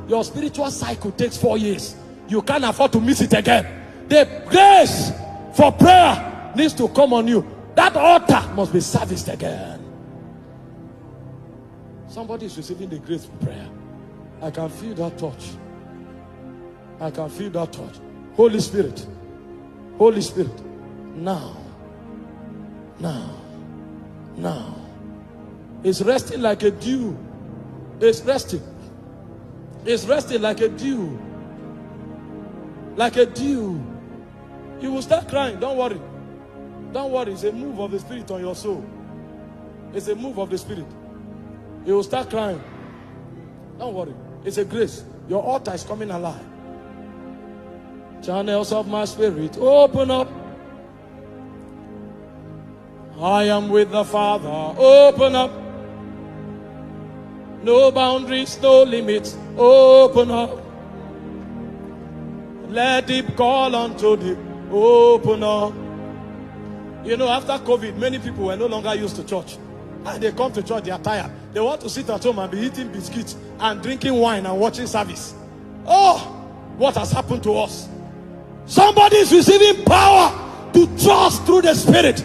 Your spiritual cycle takes 4 years. You can't afford to miss it again. The grace for prayer needs to come on you. That altar must be serviced again. Somebody is receiving the grace for prayer. I can feel that touch. I can feel that touch. Holy Spirit. Holy Spirit. Now. It's resting like a dew. It's resting. It's resting like a dew. Like a dew. You will start crying. Don't worry. Don't worry. It's a move of the Spirit on your soul. It's a move of the Spirit. You will start crying. Don't worry. It's a grace. Your altar is coming alive. Channels of my spirit, open up. I am with the Father. Open up. No boundaries, no limits. Open up. Let deep call unto deep. Open up. You know, after COVID, many people were no longer used to church. And they come to church, they are tired. They want to sit at home and be eating biscuits and drinking wine and watching service. Oh, what has happened to us? Somebody is receiving power to trust through the Spirit.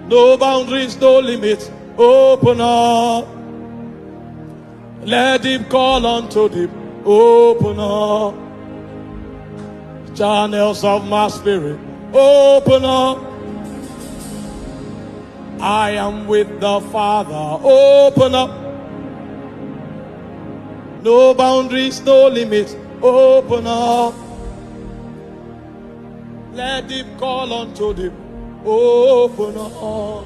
No boundaries, no limits. Open up. Let deep call unto deep. Open up. Channels of my spirit. Open up. I am with the Father. Open up. No boundaries, no limits. Open up. Let deep call unto deep. Open up.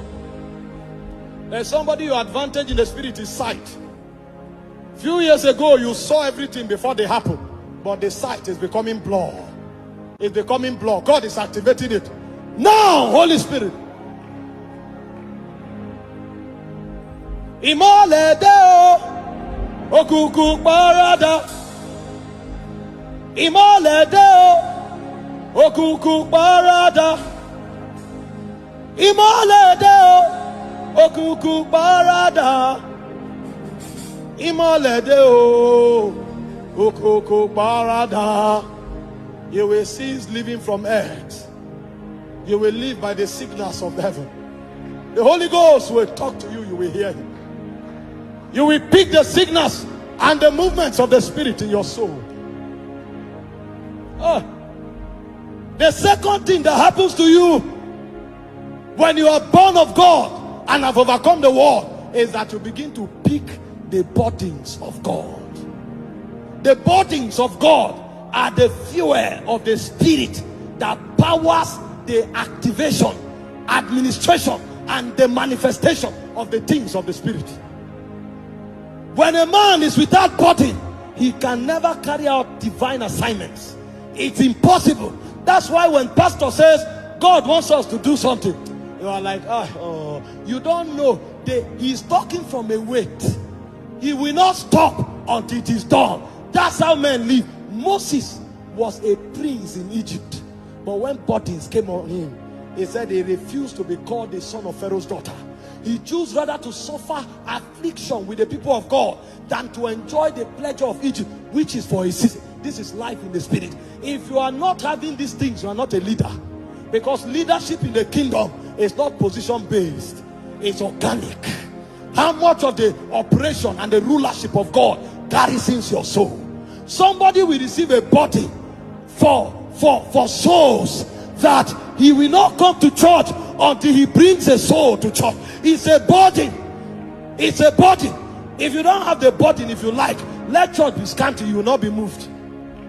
There's somebody, your advantage in the spirit is sight. Few years ago, you saw everything before they happened, but the sight is becoming blur. It's becoming blur. God is activating it. Now, Holy Spirit. Imole deo okuku parada. Imole deo okuku parada. Imole deo okuku parada. Imole deo okuku parada. You will cease living from earth. You will live by the signals of heaven. The Holy Ghost will talk to you. You will hear him. You will pick the signals and the movements of the Spirit in your soul. The second thing that happens to you when you are born of God and have overcome the world is that you begin to pick the burdens of God. The burdens of God are the fuel of the Spirit that powers the activation, administration, and the manifestation of the things of the Spirit. When a man is without burden, he can never carry out divine assignments. It's impossible. That's why when pastor says God wants us to do something, you are like, you don't know. He's talking from a weight. He will not stop until it is done. That's how men live. Moses was a prince in Egypt, but when burdens came on him, he said he refused to be called the son of Pharaoh's daughter. He chose rather to suffer affliction with the people of God than to enjoy the pleasure of Egypt, which is for a season. This is life in the Spirit. If you are not having these things, you are not a leader. Because leadership in the kingdom is not position based. It's organic. How much of the operation and the rulership of God garrisons your soul? Somebody will receive a body for souls that he will not come to church until he brings a soul to church. It's a burden. It's a burden. If you don't have the burden, if you like, let church be scanty, you will not be moved.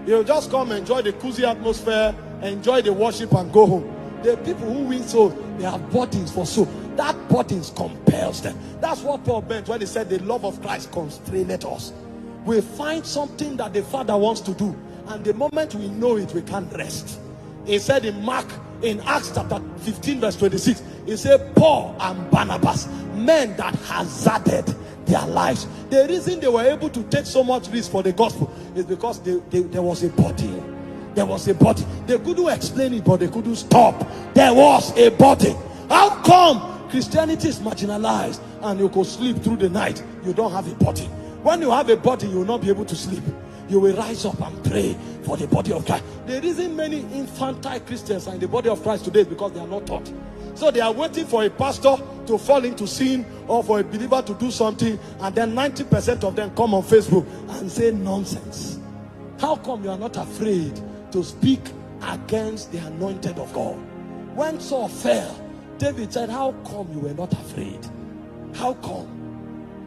You'll just come, enjoy the cozy atmosphere, enjoy the worship and go home. The people who win souls, they have burdens for soul. That burdens compels them. That's what Paul meant when he said the love of Christ constraineth us. We find something that the Father wants to do, and the moment we know it, we can't rest. He said in Acts chapter 15 verse 26, he said Paul and Barnabas, men that hazarded their lives. The reason they were able to take so much risk for the gospel is because there was a body. There was a body. They couldn't explain it, but they couldn't stop. There was a body. How come Christianity is marginalized and you could sleep through the night? You don't have a body. When you have a body, you will not be able to sleep. You will rise up and pray for the body of Christ. The reason many infantile Christians are in the body of Christ today is because they are not taught. So they are waiting for a pastor to fall into sin or for a believer to do something, and then 90% of them come on Facebook and say nonsense. How come you are not afraid to speak against the anointed of God? When Saul fell, David said, how come you were not afraid? How come?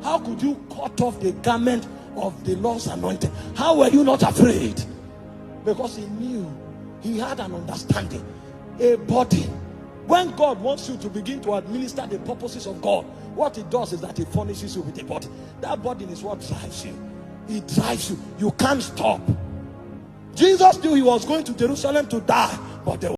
How could you cut off the garment of the Lord's anointed? How were you not afraid? Because he knew, he had an understanding. A body, when God wants you to begin to administer the purposes of God, what he does is that he furnishes you with a body. That body is what drives you. It drives you. You can't stop. Jesus knew he was going to Jerusalem to die, but there